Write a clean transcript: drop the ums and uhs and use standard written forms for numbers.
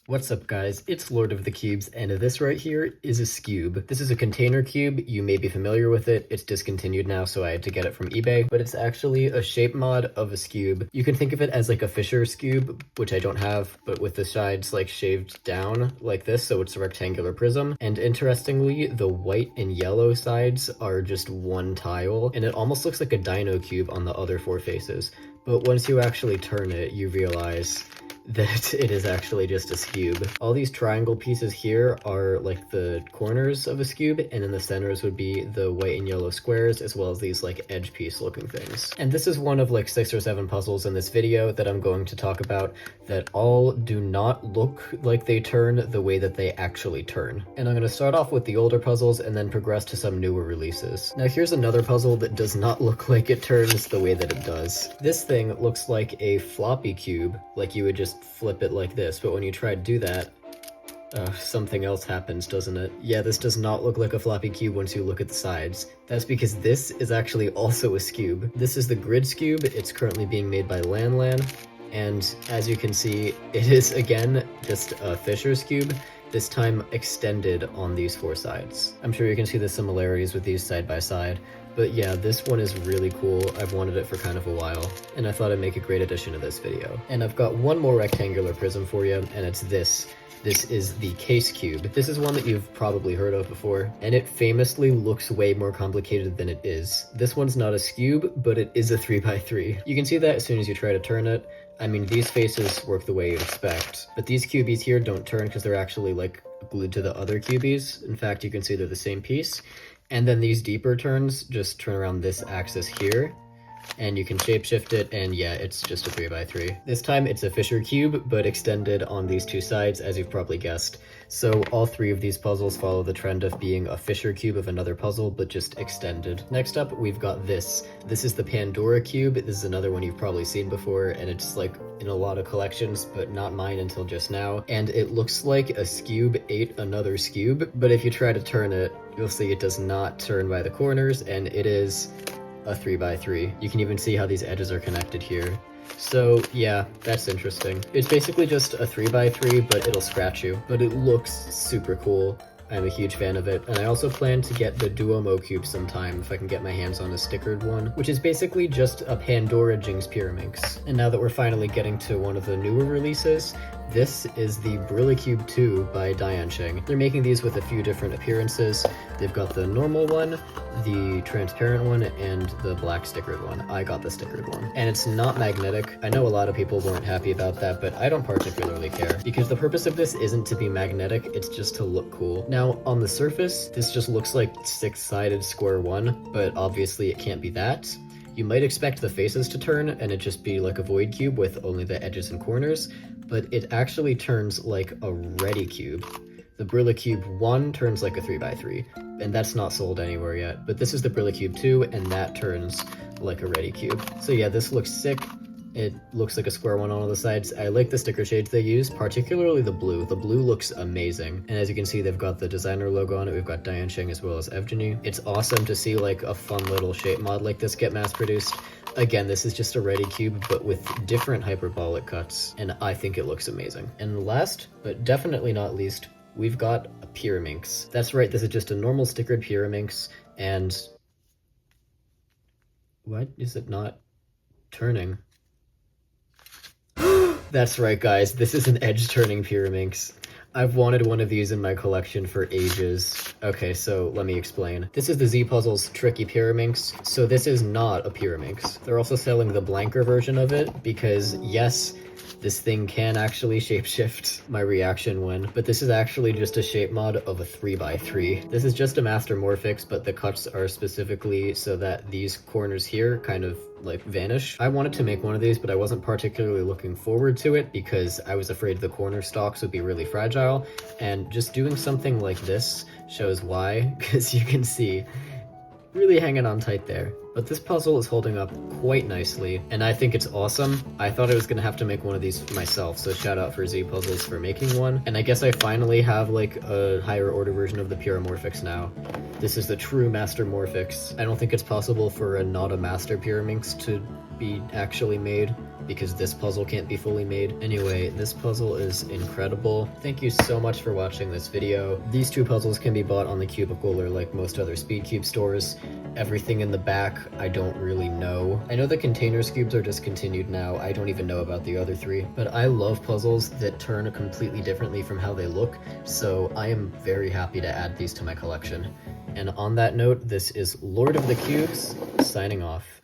What's up guys, it's Lord of the Cubes, and this right here is a Skewb. This is a container cube, you may be familiar with it, it's discontinued now so I had to get it from eBay, but it's actually a shape mod of a Skewb. You can think of it as like a Fisher Skewb, which I don't have, but with the sides like shaved down like this, so it's a rectangular prism. And interestingly, the white and yellow sides are just one tile, and it almost looks like a dino cube on the other four faces. But once you actually turn it, you realize that it is actually just a Skewb. All these triangle pieces here are like the corners of a Skewb, and in the centers would be the white and yellow squares, as well as these like edge piece looking things. And this is one of like 6 or 7 puzzles in this video that I'm going to talk about that all do not look like they turn the way that they actually turn. And I'm going to start off with the older puzzles and then progress to some newer releases. Now here's another puzzle that does not look like it turns the way that it does. This thing looks like a floppy cube, like you would just flip it like this, but when you try to do that, something else happens, doesn't it? Yeah, this does not look like a floppy cube once you look at the sides. That's because this is actually also a Skewb. This is the grid Skewb. It's currently being made by Lan, and as you can see, it is again just a Fisher Skewb, this time extended on these 4 sides. I'm sure you can see the similarities with these side by side. But yeah, this one is really cool. I've wanted it for kind of a while, and I thought it'd make a great addition to this video. And I've got one more rectangular prism for you, and it's this. This is the Case Cube. This is one that you've probably heard of before, and it famously looks way more complicated than it is. This one's not a Skewb, but it is a 3x3. You can see that as soon as you try to turn it. I mean, these faces work the way you'd expect, but these cubies here don't turn because they're actually like glued to the other cubies. In fact, you can see they're the same piece. And then these deeper turns just turn around this axis here, and you can shapeshift it, and yeah, it's just a 3x3. This time it's a Fisher Cube, but extended on these 2 sides, as you've probably guessed. So all 3 of these puzzles follow the trend of being a Fisher Cube of another puzzle, but just extended. Next up, we've got this. This is the Pandora Cube. This is another one you've probably seen before, and it's like in a lot of collections, but not mine until just now. And it looks like a Skewb ate another Skewb, but if you try to turn it, you'll see it does not turn by the corners, and it is a 3x3. You can even see how these edges are connected here. So yeah, that's interesting. It's basically just a 3x3, but it'll scratch you. But it looks super cool. I'm a huge fan of it, and I also plan to get the Duomo Cube sometime if I can get my hands on a stickered one, which is basically just a Pandora Jinx Pyraminx. And now that we're finally getting to one of the newer releases, this is the Brilicube II by Diancheng. They're making these with a few different appearances. They've got the normal one, the transparent one, and the black stickered one. I got the stickered one. And it's not magnetic. I know a lot of people weren't happy about that, but I don't particularly care, because the purpose of this isn't to be magnetic, it's just to look cool. Now, on the surface, this just looks like 6-sided square 1, but obviously it can't be that. You might expect the faces to turn and it just be like a void cube with only the edges and corners, but it actually turns like a ready cube. The Brilicube I turns like a 3x3, and that's not sold anywhere yet, but this is the Brilicube II, and that turns like a ready cube. So yeah, this looks sick. It looks like a square 1 on all the sides. I like the sticker shades they use, particularly the blue. The blue looks amazing. And as you can see, they've got the designer logo on it. We've got Diancheng as well as Evgeny. It's awesome to see like a fun little shape mod like this get mass produced. Again, this is just a ready cube, but with different hyperbolic cuts, and I think it looks amazing. And last, but definitely not least, we've got a Pyraminx. That's right, this is just a normal stickered Pyraminx, and what is it not turning? That's right, guys, this is an edge-turning Pyraminx. I've wanted one of these in my collection for ages. Okay, so let me explain. This is the Z-Puzzle's Tricky Pyraminx, so this is not a Pyraminx. They're also selling the blanker version of it, because yes, this thing can actually shapeshift. My reaction when, but this is actually just a shape mod of a 3x3. This is just a master morphix, but the cuts are specifically so that these corners here kind of like vanish. I wanted to make one of these, but I wasn't particularly looking forward to it because I was afraid the corner stalks would be really fragile, and just doing something like this shows why, because you can see really hanging on tight there. But this puzzle is holding up quite nicely, and I think it's awesome. I thought I was gonna have to make one of these myself, so shout out for Z Puzzles for making one. And I guess I finally have like a higher order version of the Pyramorphix now. This is the true Master Morphix. I don't think it's possible for a not a Master Pyraminx to be actually made, because this puzzle can't be fully made. Anyway, this puzzle is incredible. Thank you so much for watching this video. These two puzzles can be bought on the Cubicle or like most other Speedcube stores. Everything in the back, I don't really know. I know the container Skewbs are discontinued now. I don't even know about the other three, but I love puzzles that turn completely differently from how they look, so I am very happy to add these to my collection. And on that note, this is Lord of the Cubes, signing off.